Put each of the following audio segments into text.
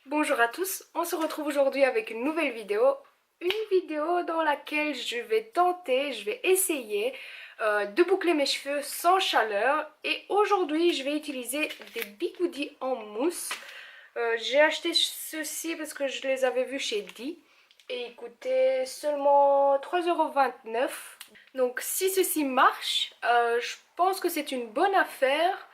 Bonjour à tous, on se retrouve aujourd'hui avec une nouvelle vidéo. Une vidéo dans laquelle je vais essayer de boucler mes cheveux sans chaleur. Et aujourd'hui, je vais utiliser des bigoudis en mousse. J'ai acheté ceux-ci parce que je les avais vus chez Di. Et ils coûtaient seulement 3,29 €. Donc si ceci marche, je pense que c'est une bonne affaire.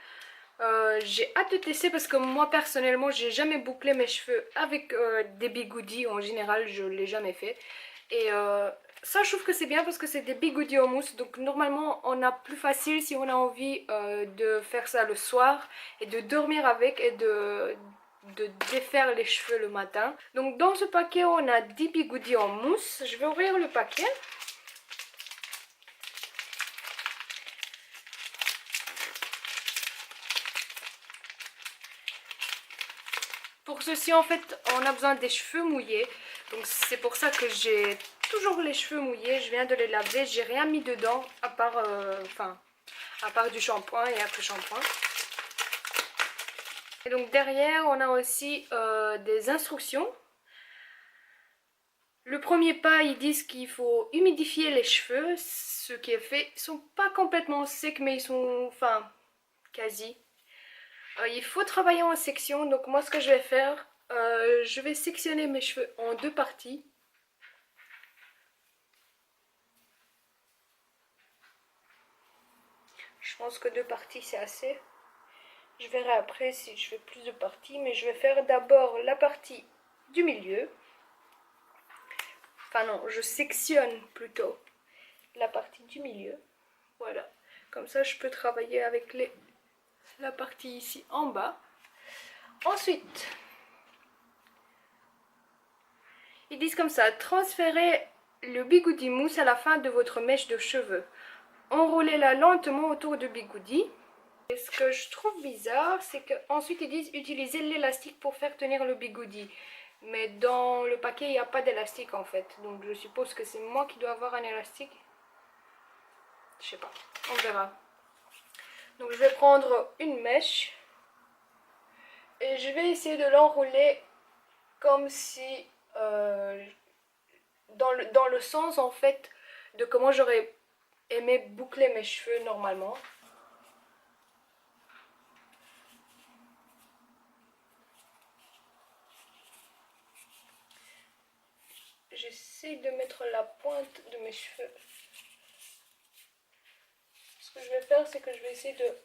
J'ai hâte de tester parce que moi personnellement j'ai jamais bouclé mes cheveux avec des bigoudis. En général je l'ai jamais fait et ça je trouve que c'est bien parce que c'est des bigoudis en mousse, donc normalement on a plus facile si on a envie de faire ça le soir et de dormir avec et de défaire les cheveux le matin. Donc dans ce paquet on a 10 bigoudis en mousse. Je vais ouvrir le paquet. Pour ceci, en fait, on a besoin des cheveux mouillés. Donc c'est pour ça que j'ai toujours les cheveux mouillés. Je viens de les laver. J'ai rien mis dedans à part, à part du shampoing et après shampoing. Et donc derrière, on a aussi des instructions. Le premier pas, ils disent qu'il faut humidifier les cheveux. Ce qui est fait. Ils sont pas complètement secs, mais ils sont, enfin, quasi. Il faut travailler en section, donc moi ce que je vais faire, je vais sectionner mes cheveux en deux parties. Je pense que deux parties c'est assez. Je verrai après si je fais plus de parties, mais je vais faire d'abord la partie du milieu. Enfin non, je sectionne plutôt la partie du milieu. Voilà, comme ça je peux travailler avec la partie ici en bas. Ensuite, ils disent comme ça: transférez le bigoudi mousse à la fin de votre mèche de cheveux. Enroulez-la lentement autour du bigoudi. Et ce que je trouve bizarre, c'est qu'ensuite ils disent utiliser l'élastique pour faire tenir le bigoudi. Mais dans le paquet, il n'y a pas d'élastique en fait. Donc je suppose que c'est moi qui dois avoir un élastique. Je sais pas, on verra. Donc je vais prendre une mèche et je vais essayer de l'enrouler comme si dans le sens en fait de comment j'aurais aimé boucler mes cheveux normalement. J'essaie de mettre la pointe de mes cheveux. Ce que je vais faire, c'est que je vais essayer de...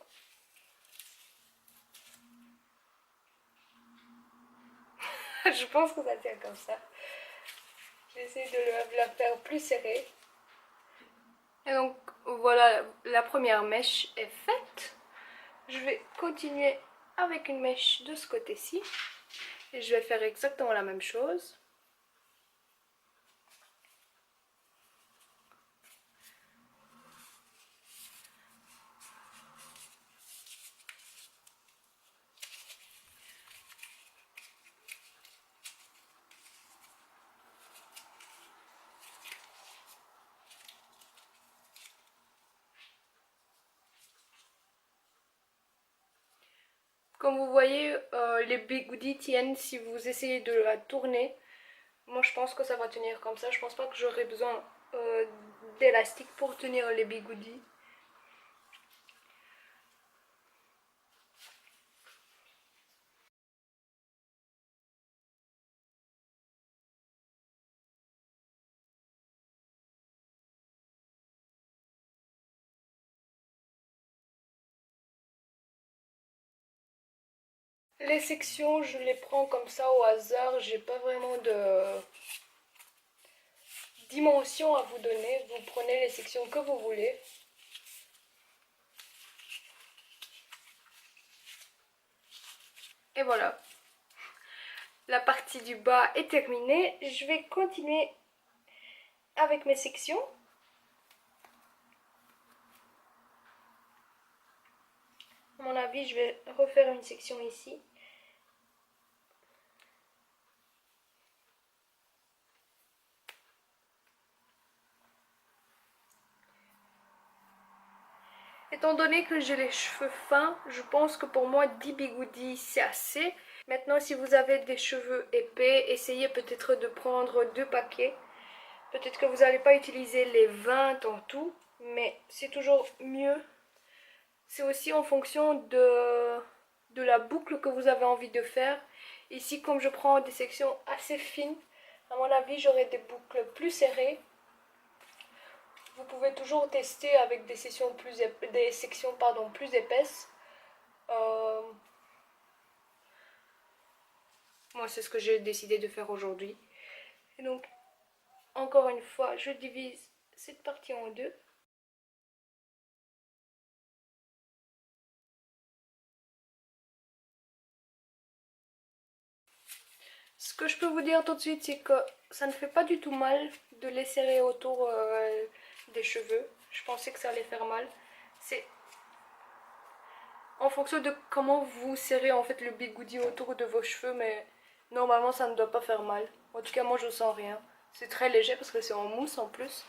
Je pense que ça tient comme ça. J'essaie de la faire plus serrée. Et donc voilà, la première mèche est faite. Je vais continuer avec une mèche de ce côté-ci. Et je vais faire exactement la même chose. Comme vous voyez, les bigoudis tiennent si vous essayez de la tourner. Moi je pense que ça va tenir comme ça. Je pense pas que j'aurai besoin d'élastique pour tenir les bigoudis. Les sections, je les prends comme ça au hasard. J'ai pas vraiment de dimension à vous donner. Vous prenez les sections que vous voulez. Et voilà. La partie du bas est terminée. Je vais continuer avec mes sections. À mon avis, je vais refaire une section ici. Étant donné que j'ai les cheveux fins, je pense que pour moi 10 bigoudis c'est assez. Maintenant, si vous avez des cheveux épais, essayez peut-être de prendre 2 paquets. Peut-être que vous n'allez pas utiliser les 20 en tout, mais c'est toujours mieux. C'est aussi en fonction de la boucle que vous avez envie de faire. Ici, comme je prends des sections assez fines, à mon avis, j'aurai des boucles plus serrées. Vous pouvez toujours tester avec des sections plus, plus épaisses. Euh, Moi, c'est ce que j'ai décidé de faire aujourd'hui. Et donc, encore une fois, je divise cette partie en deux. Ce que je peux vous dire tout de suite, c'est que ça ne fait pas du tout mal de les serrer autour des cheveux. Je pensais que ça allait faire mal. C'est en fonction de comment vous serrez en fait le bigoudi autour de vos cheveux, mais normalement ça ne doit pas faire mal. En tout cas, moi je sens rien. C'est très léger parce que c'est en mousse en plus.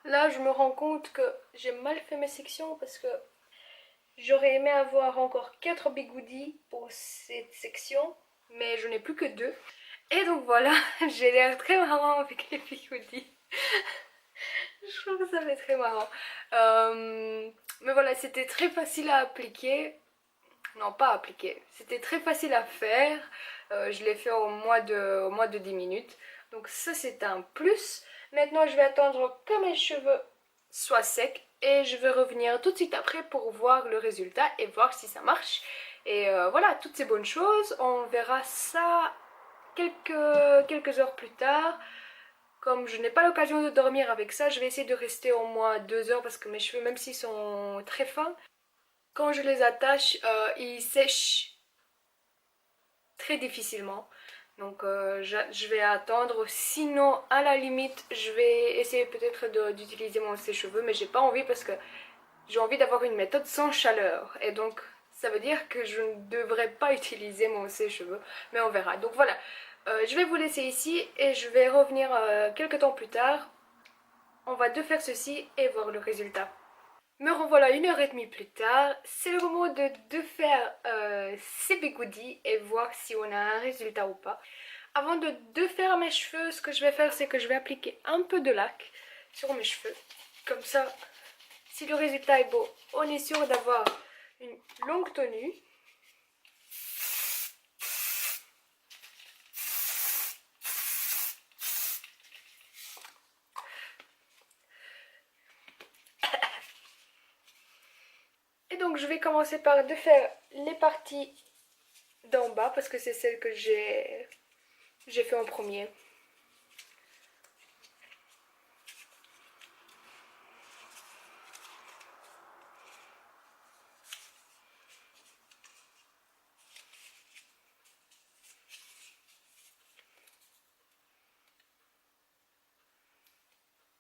Là, je me rends compte que j'ai mal fait mes sections parce que j'aurais aimé avoir encore 4 bigoudis pour cette section, mais je n'ai plus que 2. Et donc voilà, j'ai l'air très marrant avec les bigoudis. Je trouve que ça fait très marrant. Mais voilà, c'était très facile à appliquer. Non, pas appliquer. C'était très facile à faire. Je l'ai fait au moins de 10 minutes. Donc ça, c'est un plus. Maintenant, je vais attendre que mes cheveux soient secs. Et je vais revenir tout de suite après pour voir le résultat et voir si ça marche. Et voilà, toutes ces bonnes choses. On verra ça quelques heures plus tard. Comme je n'ai pas l'occasion de dormir avec ça, je vais essayer de rester au moins 2 heures parce que mes cheveux, même s'ils sont très fins, quand je les attache, ils sèchent très difficilement. Donc je vais attendre. Sinon, à la limite, je vais essayer peut-être d'utiliser mon sèche-cheveux, mais j'ai pas envie parce que j'ai envie d'avoir une méthode sans chaleur. Et donc, ça veut dire que je ne devrais pas utiliser mon sèche-cheveux, mais on verra. Donc voilà, je vais vous laisser ici et je vais revenir quelques temps plus tard. On va de faire ceci et voir le résultat. Me revoilà 1 heure et demie plus tard. C'est le moment de faire ces bigoudis et voir si on a un résultat ou pas. Avant de faire mes cheveux, ce que je vais faire, c'est que je vais appliquer un peu de lac sur mes cheveux. Comme ça, si le résultat est beau, on est sûr d'avoir une longue tenue. Et donc je vais commencer par de faire les parties d'en bas parce que c'est celle que j'ai fait en premier.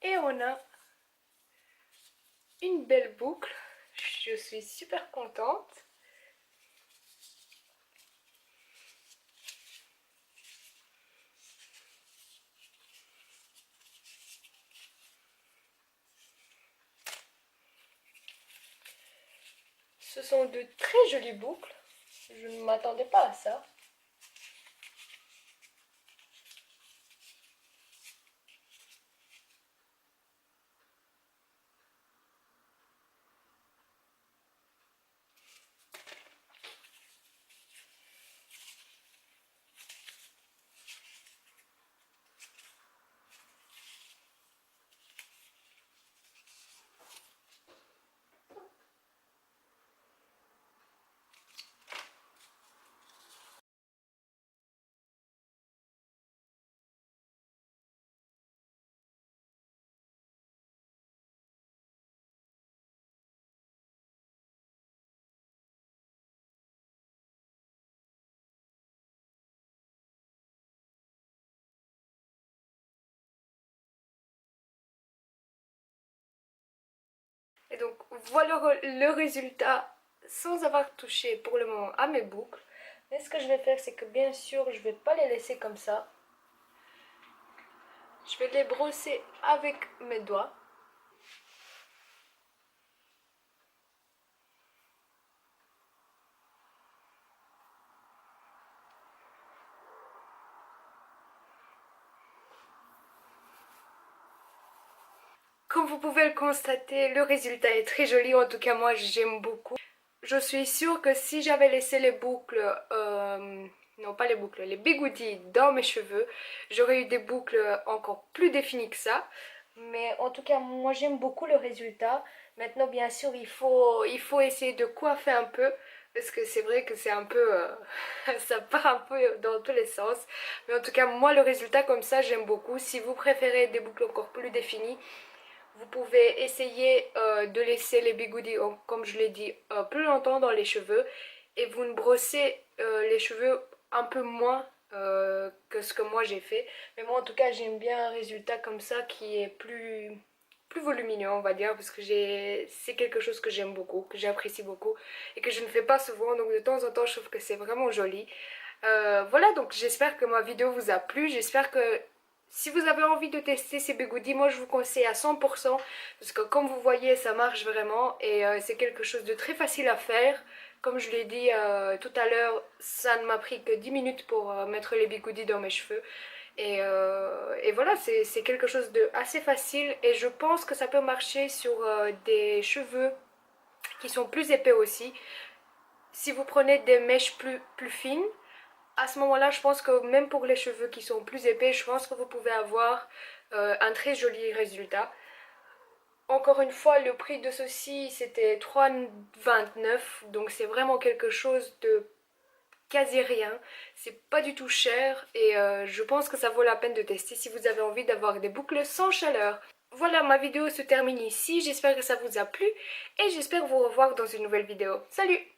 Et on a une belle boucle. Je suis super contente. Ce sont de très jolies boucles. Je ne m'attendais pas à ça. Et donc voilà le résultat sans avoir touché pour le moment à mes boucles. Mais ce que je vais faire, c'est que bien sûr je vais pas les laisser comme ça. Je vais les brosser avec mes doigts. Comme vous pouvez le constater, le résultat est très joli, en tout cas moi j'aime beaucoup. Je suis sûre que si j'avais laissé les boucles, non pas les boucles, les bigoudis dans mes cheveux, j'aurais eu des boucles encore plus définies que ça. Mais en tout cas moi j'aime beaucoup le résultat. Maintenant bien sûr il faut essayer de coiffer un peu. Parce que c'est vrai que c'est un peu... ça part un peu dans tous les sens. Mais en tout cas moi le résultat comme ça j'aime beaucoup. Si vous préférez des boucles encore plus définies, vous pouvez essayer de laisser les bigoudis, comme je l'ai dit, plus longtemps dans les cheveux et vous ne brossez les cheveux un peu moins que ce que moi j'ai fait. Mais moi en tout cas j'aime bien un résultat comme ça qui est plus volumineux on va dire parce que c'est quelque chose que j'aime beaucoup, que j'apprécie beaucoup et que je ne fais pas souvent donc de temps en temps je trouve que c'est vraiment joli. Voilà donc j'espère que ma vidéo vous a plu, j'espère que si vous avez envie de tester ces bigoudis, moi je vous conseille à 100% parce que comme vous voyez ça marche vraiment et c'est quelque chose de très facile à faire. Comme je l'ai dit tout à l'heure, ça ne m'a pris que 10 minutes pour mettre les bigoudis dans mes cheveux. Et voilà, c'est quelque chose de assez facile et je pense que ça peut marcher sur des cheveux qui sont plus épais aussi. Si vous prenez des mèches plus fines, à ce moment-là, je pense que même pour les cheveux qui sont plus épais, je pense que vous pouvez avoir un très joli résultat. Encore une fois, le prix de ceci, c'était 3,29, donc c'est vraiment quelque chose de quasi rien. C'est pas du tout cher et je pense que ça vaut la peine de tester si vous avez envie d'avoir des boucles sans chaleur. Voilà, ma vidéo se termine ici, j'espère que ça vous a plu et j'espère vous revoir dans une nouvelle vidéo. Salut!